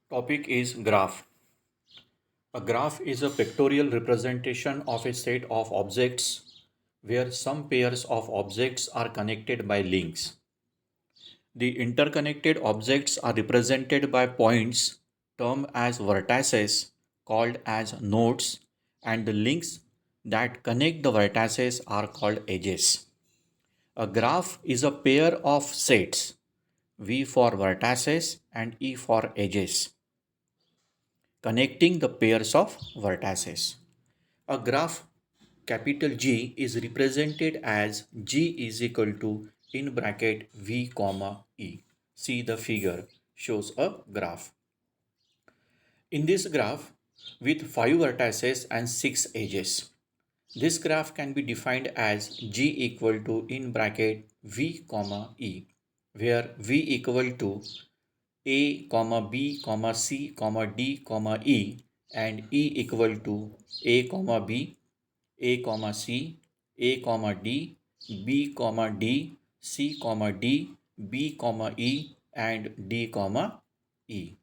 Topic is graph. A graph is a pictorial representation of a set of objects where some pairs of objects are connected by links. The interconnected objects are represented by points termed as vertices called as nodes, and the links that connect the vertices are called edges. A graph is a pair of sets V for vertices and E for edges, connecting the pairs of vertices. A graph capital G is represented as G is equal to in bracket V comma E. See the figure shows a graph. In this graph with 5 vertices and 6 edges, this graph can be defined as G equal to in bracket V comma E, where V equal to A comma B comma C comma D comma E and E equal to A comma B, A comma C, A comma D, B comma D, C comma D, B comma E and D comma E.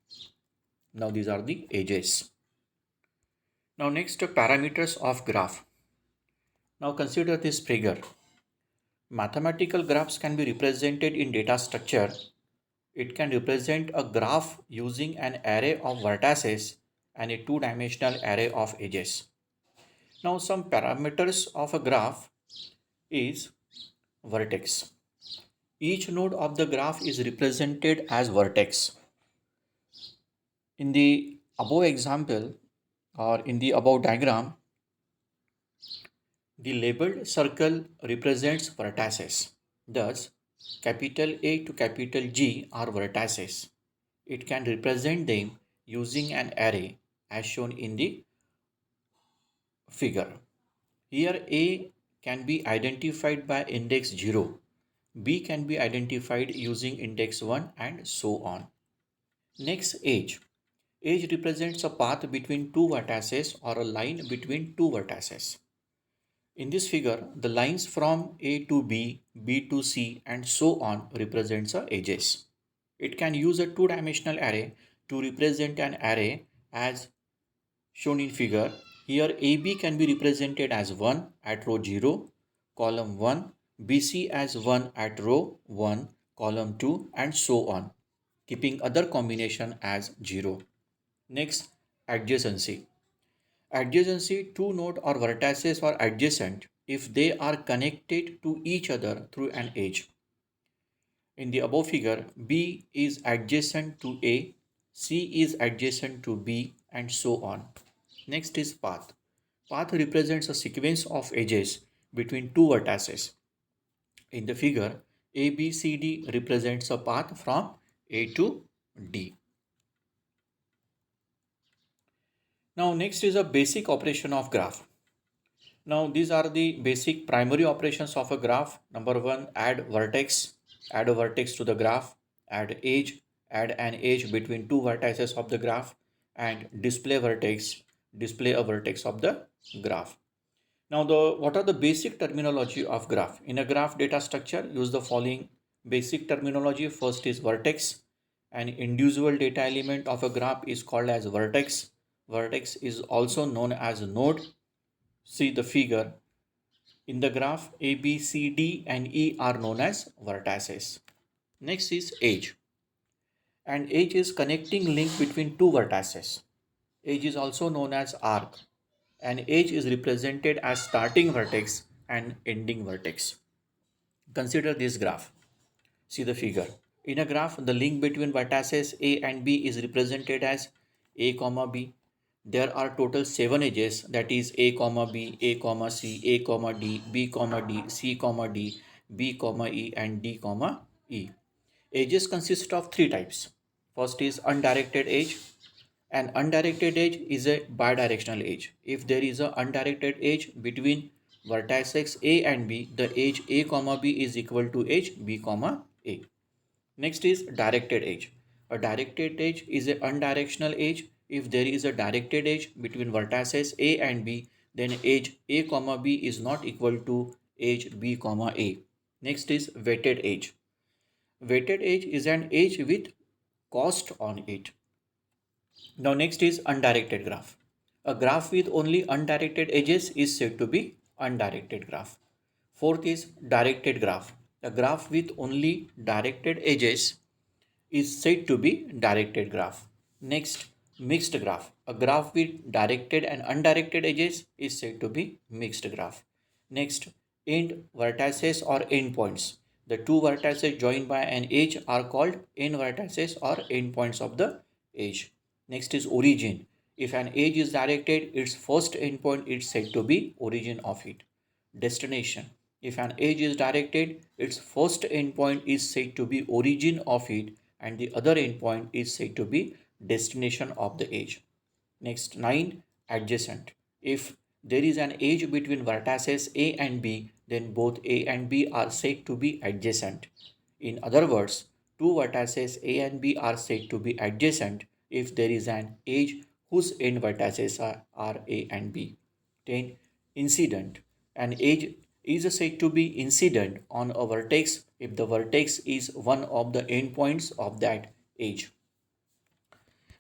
Now these are the edges. Now next, parameters of graph. Now consider this figure. Mathematical graphs can be represented in data structure. It can represent a graph using an array of vertices and a two-dimensional array of edges. Now some parameters of a graph is vertex. Each node of the graph is represented as vertex. In the above example or in the above diagram, the labeled circle represents vertices. Thus, capital A to capital G are vertices. It can represent them using an array as shown in the figure. Here A can be identified by index 0, B can be identified using index 1 and so on. Next, edge. Edge represents a path between two vertices or a line between two vertices. In this figure, the lines from A to B, B to C and so on represents the edges. It can use a two-dimensional array to represent an array as shown in figure. Here AB can be represented as 1 at row 0, column 1, BC as 1 at row 1, column 2 and so on, keeping other combination as 0. Next, adjacency. Adjacency, two nodes or vertices are adjacent if they are connected to each other through an edge. In the above figure, B is adjacent to A, C is adjacent to B and so on. Next is path. Path represents a sequence of edges between two vertices. In the figure, ABCD represents a path from A to D. Now next is a basic operation of graph. Now these are the basic primary operations of a graph. Number 1, add vertex. Add a vertex to the graph. Add edge. Add an edge between two vertices of the graph. And display vertex. Display a vertex of the graph. Now what are the basic terminology of graph? In a graph data structure, use the following basic terminology. First is vertex. An individual data element of a graph is called as vertex. Vertex is also known as node. See the figure. In the graph, A, B, C, D and E are known as vertices. Next is edge. And edge is connecting link between two vertices. Edge is also known as arc. An edge is represented as starting vertex and ending vertex. Consider this graph. See the figure. In a graph, the link between vertices A and B is represented as A comma B. There are total 7 edges, that is A comma B, A comma C, A comma D, B comma D, C comma D, B comma E and D comma E. Edges consist of 3 types. First is undirected edge. An undirected edge is a bidirectional edge. If there is a undirected edge between vertices A and B, the edge A comma B is equal to edge B comma A. Next is directed edge. A directed edge is a undirectional edge. If there is a directed edge between vertices A and B, then edge A comma B is not equal to edge B comma A. Next is weighted edge. Weighted edge is an edge with cost on it. Now next is undirected graph. A graph with only undirected edges is said to be undirected graph. Fourth is directed graph. A graph with only directed edges is said to be directed graph. Next, mixed graph. A graph with directed and undirected edges is said to be mixed graph. Next, end vertices or endpoints. The two vertices joined by an edge are called end vertices or endpoints of the edge. Next is origin. If an edge is directed, its first endpoint is said to be origin of it. Destination. If an edge is directed, its first endpoint is said to be origin of it and the other endpoint is said to be destination of the edge. Next, 9. Adjacent. If there is an edge between vertices A and B, then both A and B are said to be adjacent. In other words, two vertices A and B are said to be adjacent if there is an edge whose end vertices are A and B. 10. Incident. An edge is said to be incident on a vertex if the vertex is one of the endpoints of that edge.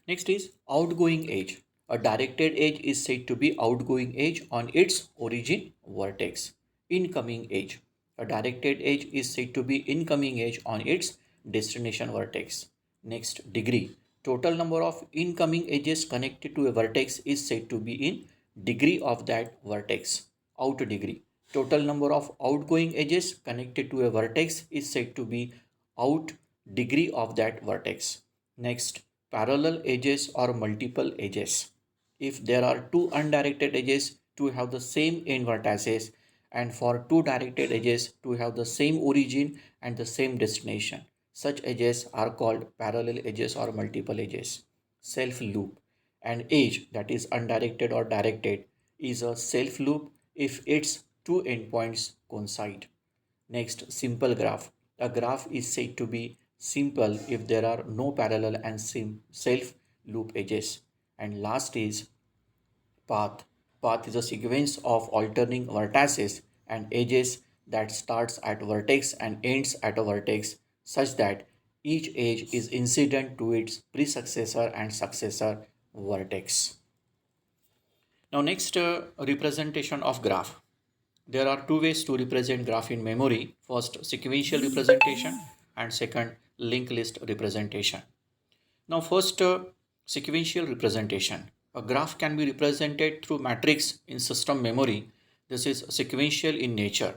Next is outgoing edge. A directed edge is said to be outgoing edge on its origin vertex. Incoming edge. A directed edge is said to be incoming edge on its destination vertex. Next, degree. Total number of incoming edges connected to a vertex is said to be in degree of that vertex. Out degree. Total number of outgoing edges connected to a vertex is said to be out degree of that vertex. Next, parallel edges or multiple edges. If there are two undirected edges to have the same end vertices and for two directed edges to have the same origin and the same destination, such edges are called parallel edges or multiple edges. Self loop. An edge that is undirected or directed is a self loop if its two endpoints coincide. Next, simple graph. A graph is said to be simple if there are no parallel and self loop edges. And last is path. Path is a sequence of alternating vertices and edges that starts at vertex and ends at a vertex such that each edge is incident to its predecessor and successor vertex. Now next, representation of graph. There are two ways to represent graph in memory. First, sequential representation and second, linked list representation. Now first, sequential representation. A graph can be represented through matrix in system memory. This is sequential in nature.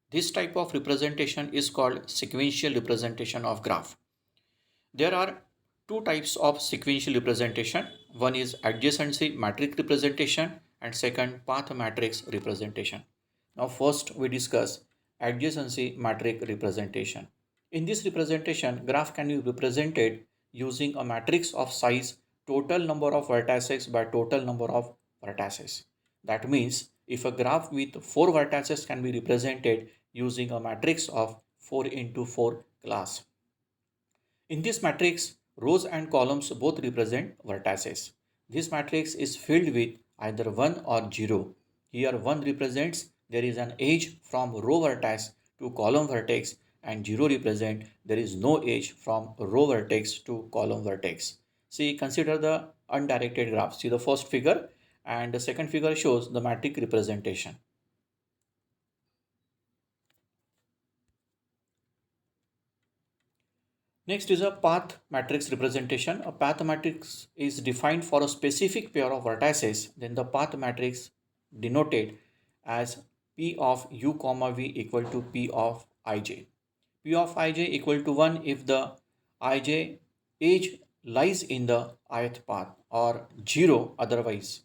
This type of representation is called sequential representation of graph. There are two types of sequential representation. One is adjacency matrix representation and second path matrix representation. Now first we discuss adjacency matrix representation. In this representation, graph can be represented using a matrix of size total number of vertices by total number of vertices. That means if a graph with 4 vertices can be represented using a matrix of 4 into 4 class. In this matrix, rows and columns both represent vertices. This matrix is filled with either 1 or 0. Here 1 represents there is an edge from row vertex to column vertex and 0 represent there is no edge from row vertex to column vertex. See, consider the undirected graph. See the first figure and the second figure shows the matrix representation. Next is a path matrix representation. A path matrix is defined for a specific pair of vertices. Then the path matrix denoted as P of u comma v equal to P of ij. P of ij equal to 1 if the ij edge lies in the ith path or 0 otherwise.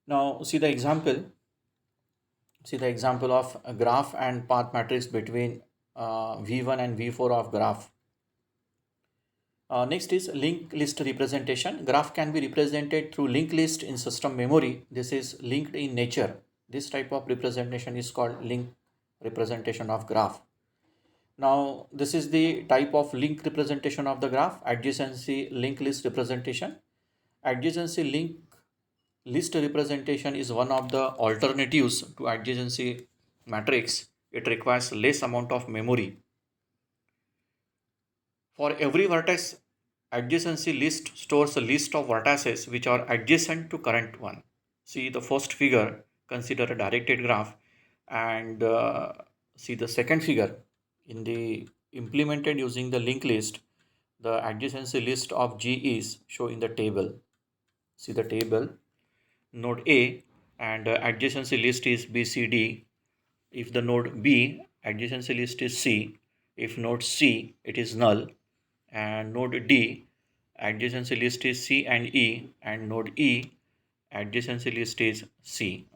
Now see the example. See the example of a graph and path matrix between v1 and v4 of graph. Next is linked list representation. Graph can be represented through linked list in system memory. This is linked in nature. This type of representation is called linked representation of graph. Now, this is the type of linked representation of the graph, adjacency linked list representation. Adjacency linked list representation is one of the alternatives to adjacency matrix. It requires less amount of memory. For every vertex Adjacency list stores a list of vertices which are adjacent to current one. See the first figure, consider a directed graph, and see the second figure. In the implemented using the linked list, the adjacency list of G is shown in the table. See the table, node A, and adjacency list is BCD. If the node B, adjacency list is C. If node C, it is null. And node D, adjacency list is C and E. And node E, adjacency list is C.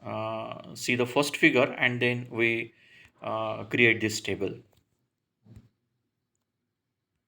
See the first figure, and then we create this table.